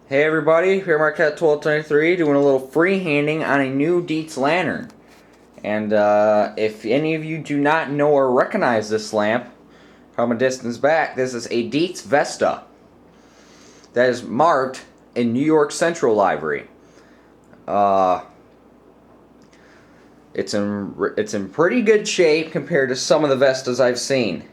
Hey everybody, here Marquette 1223 doing a little freehanding on a new Dietz lantern. And if any of you do not know or recognize this lamp from a distance back, this is a Dietz Vesta that is marked in New York Central Library. It's in pretty good shape compared to some of the Vestas I've seen.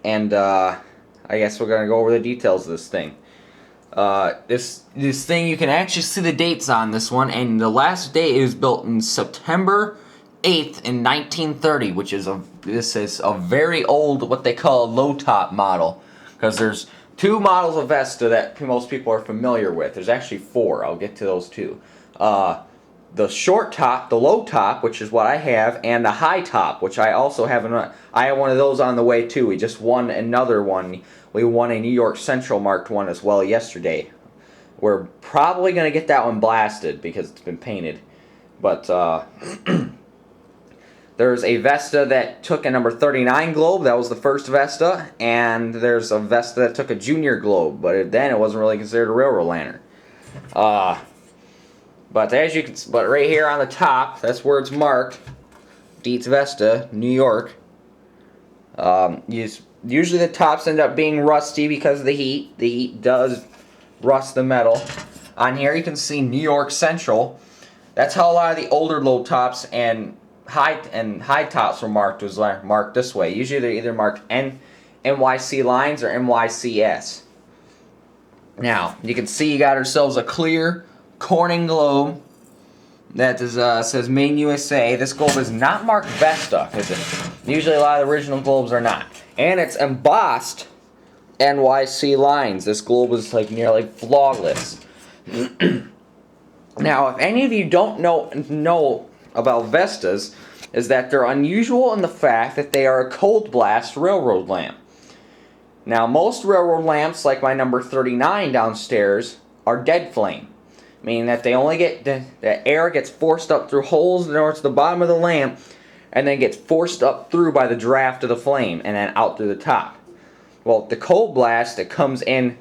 And I guess we're gonna go over the details of this thing. This thing, you can actually see the dates on this one, and the last date is built in September 8th in 1930, which is this is a very old, what they call a low top model, because there's two models of Vesta that most people are familiar with. There's actually four. I'll get to those two. The short top, the low top, which is what I have, and the high top, which I also have. I have one of those on the way too. We just won another one. We won a New York Central marked one as well yesterday. We're probably going to get that one blasted because it's been painted. But there's a Vesta that took a number 39 globe. That was the first Vesta. And there's a Vesta that took a junior globe. But then it wasn't really considered a railroad lantern. But as you can, right here on the top, that's where it's marked. Dietz Vesta, New York. Usually the tops end up being rusty because of the heat. The heat does rust the metal. On here you can see New York Central. That's how a lot of the older low tops and high tops were marked. Was marked this way. Usually they're either marked NYC lines or NYCS. Now you can see you got ourselves a clear Corning globe that is, says Maine USA. This globe is not marked Vesta. Usually a lot of the original globes are not. And it's embossed NYC lines. This globe is like nearly flawless. Now, if any of you don't know about Vestas, is that they're unusual in the fact that they are a cold blast railroad lamp. Now, most railroad lamps, like my number 39 downstairs, are dead flame. Meaning that they only get the air gets forced up through holes towards the bottom of the lamp, and then gets forced up through by the draft of the flame, and then out through the top. Well, the cold blast, it comes in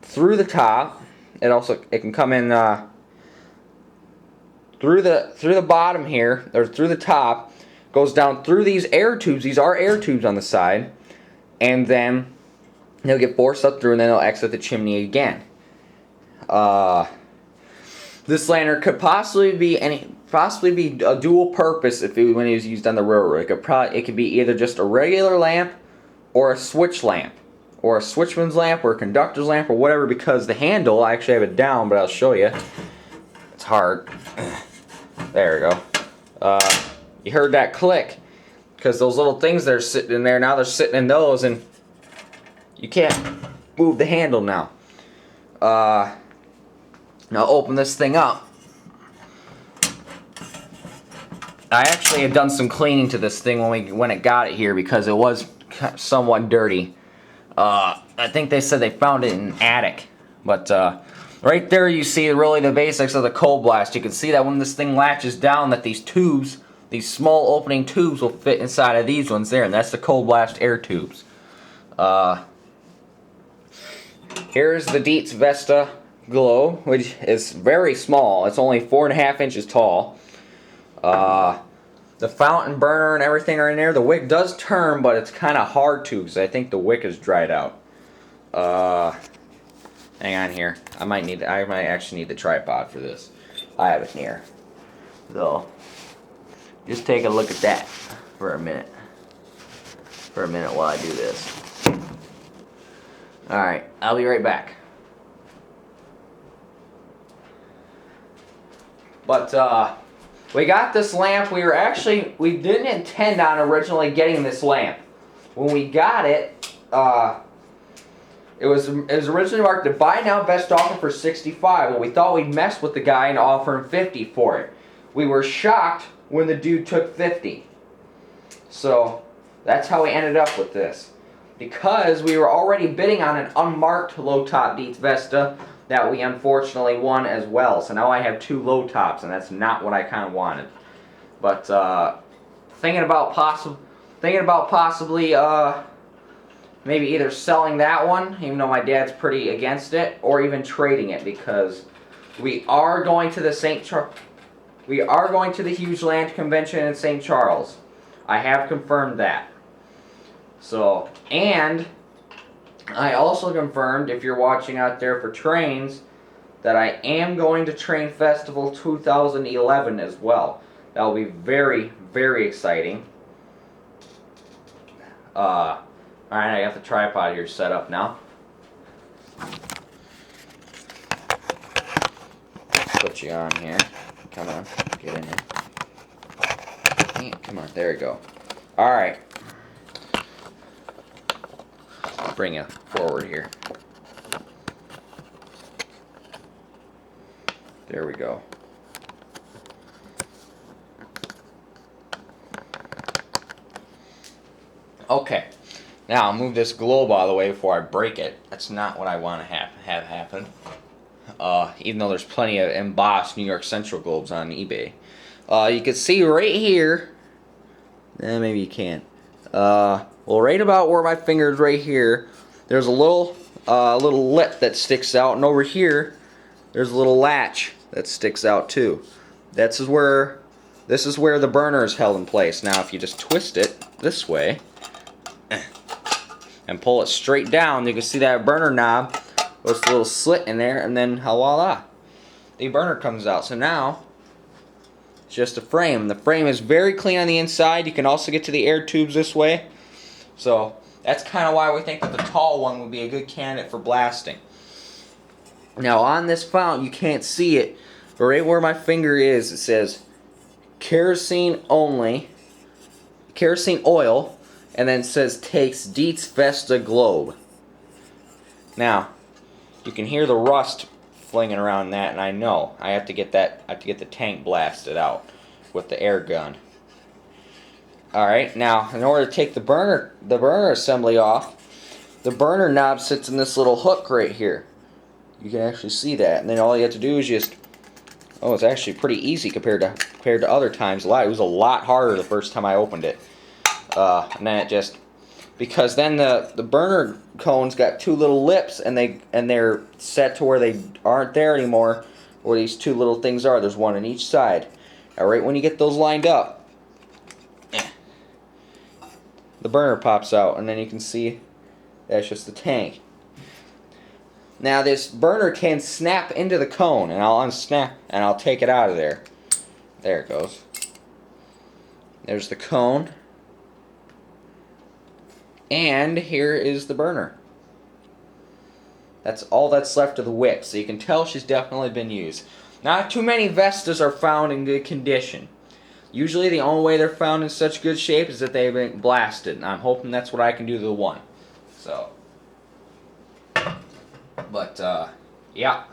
through the top. It can come in through the bottom here, or through the top, goes down through these air tubes. These are air tubes on the side, and then they'll get forced up through, and then they'll exit the chimney again. This lantern could possibly be a dual purpose when it was used on the railroad. It could be either just a regular lamp or a switch lamp, or a switchman's lamp, or a conductor's lamp, or whatever. Because the handle, I actually have it down, but I'll show you. It's hard. There we go. You heard that click because those little things that are sitting in there, now they're sitting in those, and you can't move the handle now. Now open this thing up. I actually had done some cleaning to this thing when it got it here because it was somewhat dirty. I think they said they found it in an attic. But right there you see really the basics of the cold blast. You can see that when this thing latches down, that these tubes, these small opening tubes, will fit inside of these ones there, and that's the cold blast air tubes. Here's the Dietz Vesta globe, which is very small. It's only 4.5 inches tall. The fountain burner and everything are in there. The wick does turn, but it's kind of hard to, because I think the wick is dried out. Hang on here. I might actually need the tripod for this. I have it here. So just take a look at that for a minute. While I do this. Alright, I'll be right back. But we got this lamp. We didn't intend on originally getting this lamp. When we got it, it was originally marked to buy now, best offer for $65. Well, we thought we'd mess with the guy and offer him $50 for it. We were shocked when the dude took $50. So that's how we ended up with this. Because we were already bidding on an unmarked low top Dietz Vesta that we unfortunately won as well. So now I have two low tops, and that's not what I kind of wanted. But thinking about possibly maybe either selling that one, even though my dad's pretty against it, or even trading it, because we are going to the Huge Land Convention in St. Charles. I have confirmed that. So, and I also confirmed, if you're watching out there for trains, that I am going to Train Festival 2011 as well. That will be very, very exciting. Alright, I got the tripod here set up now. Put you on here. Come on, get in here. Come on, there we go. Alright. Bring you forward here. There we go. Okay. Now I'll move this globe out of the way before I break it. That's not what I want to have happen. Even though there's plenty of embossed New York Central globes on eBay. You can see right here. Maybe you can't. Well, right about where my finger is, right here, there's a little lip that sticks out, and over here, there's a little latch that sticks out too. This is where the burner is held in place. Now, if you just twist it this way and pull it straight down, you can see that burner knob. There's a little slit in there, and then voila, the burner comes out. So now it's just a frame. The frame is very clean on the inside. You can also get to the air tubes this way. So that's kind of why we think that the tall one would be a good candidate for blasting. Now on this fountain, you can't see it, but right where my finger is, it says kerosene only, kerosene oil, and then it says takes Dietz Vesta globe. Now, you can hear the rust flinging around that, and I know I have to get the tank blasted out with the air gun. Alright, now in order to take the burner assembly off, the burner knob sits in this little hook right here. You can actually see that, and then all you have to do is just, oh, it's actually pretty easy compared to other times. It was a lot harder the first time I opened it. And then it just, because then the burner cone's got two little lips, and they're set to where they aren't there anymore, where these two little things are. There's one on each side. All right, when you get those lined up, the burner pops out, and then you can see that's just the tank. Now this burner can snap into the cone, and I'll unsnap and I'll take it out of there. There it goes. There's the cone. And here is the burner. That's all that's left of the wick, so you can tell she's definitely been used. Not too many Vestas are found in good condition. Usually the only way they're found in such good shape is that they've been blasted, and I'm hoping that's what I can do to the one. So, but yeah,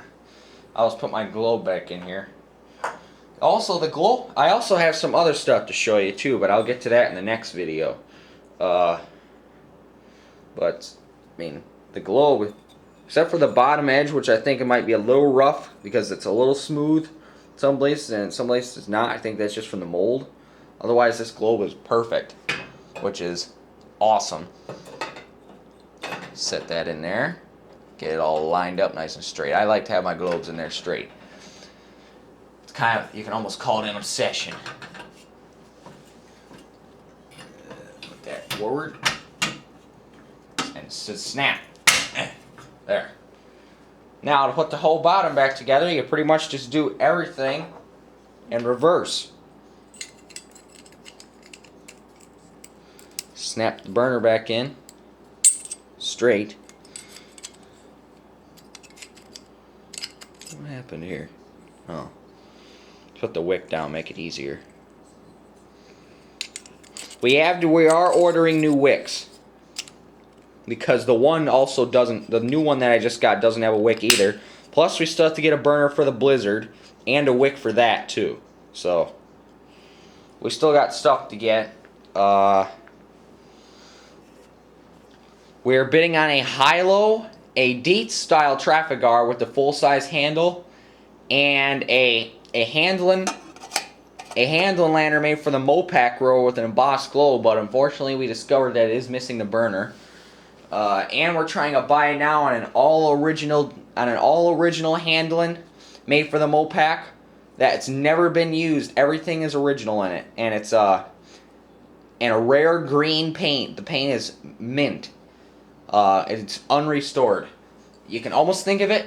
I'll just put my globe back in here. Also, the globe, I also have some other stuff to show you too, but I'll get to that in the next video. But I mean, the globe, except for the bottom edge, which I think it might be a little rough because it's a little smooth some places, and some places it's not. I think that's just from the mold. Otherwise, this globe is perfect, which is awesome. Set that in there. Get it all lined up nice and straight. I like to have my globes in there straight. It's kind of, you can almost call it an obsession. Put that forward. And it says snap. There. Now, to put the whole bottom back together, you pretty much just do everything in reverse. Snap the burner back in. Straight. What happened here? Oh. Put the wick down, make it easier. We are ordering new wicks. Because the one also doesn't, the new one that I just got doesn't have a wick either. Plus we still have to get a burner for the Blizzard and a wick for that too. So we still got stuff to get. We're bidding on a high-low, a Dietz style traffic guard with the full-size handle, and a handling lantern made for the Mopac rower with an embossed globe, but unfortunately we discovered that it is missing the burner. And we're trying to buy now on an all original handling made for the Mopac that's never been used. Everything is original in it, and it's in a rare green paint. The paint is mint. It's unrestored. You can almost think of it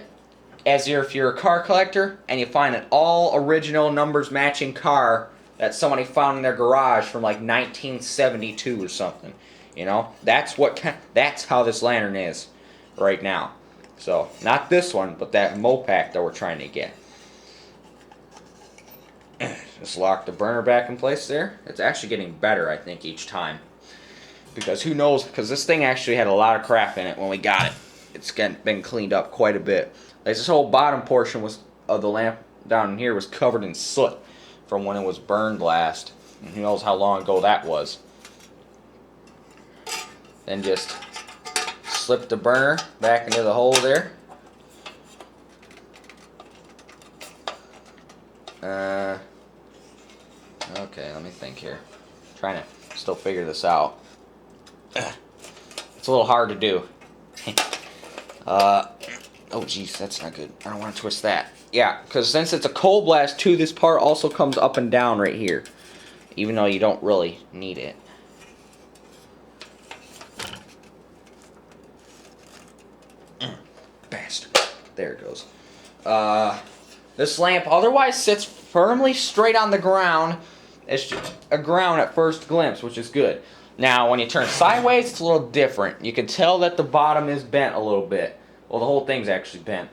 as if you're a car collector and you find an all original numbers matching car that somebody found in their garage from like 1972 or something. You know, that's how this lantern is right now. So, not this one, but that Mopac that we're trying to get. Just lock the burner back in place there. It's actually getting better, I think, each time. Because who knows, because this thing actually had a lot of crap in it when we got it. It's been cleaned up quite a bit. Like this whole bottom portion of the lamp down here was covered in soot from when it was burned last. And who knows how long ago that was. Then just slip the burner back into the hole there. Okay, let me think here. Trying to still figure this out. It's a little hard to do. Oh jeez, that's not good. I don't want to twist that. Yeah, because since it's a cold blast too, this part also comes up and down right here. Even though you don't really need it. Bastard. There it goes. This lamp otherwise sits firmly straight on the ground. It's just a ground at first glimpse, which is good. Now, when you turn sideways, it's a little different. You can tell that the bottom is bent a little bit. Well, the whole thing's actually bent.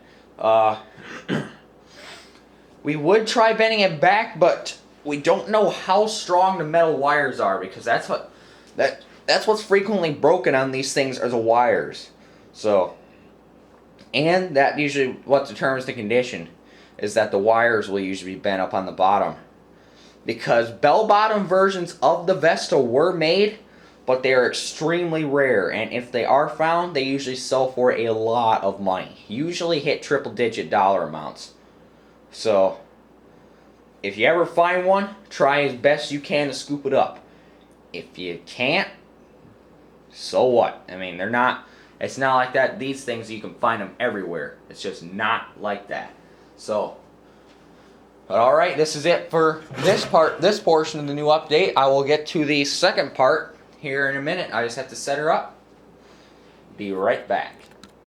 We would try bending it back, but we don't know how strong the metal wires are, because that's what's frequently broken on these things are the wires. So, and that usually what determines the condition is that the wires will usually be bent up on the bottom. Because bell-bottom versions of the Vesta were made, but they are extremely rare, and if they are found, they usually sell for a lot of money. Usually hit triple-digit dollar amounts. So, if you ever find one, try as best you can to scoop it up. If you can't, so what? I mean, it's not like that. These things, you can find them everywhere. It's just not like that. So, but alright, this is it for this portion of the new update. I will get to the second part here in a minute. I just have to set her up. Be right back.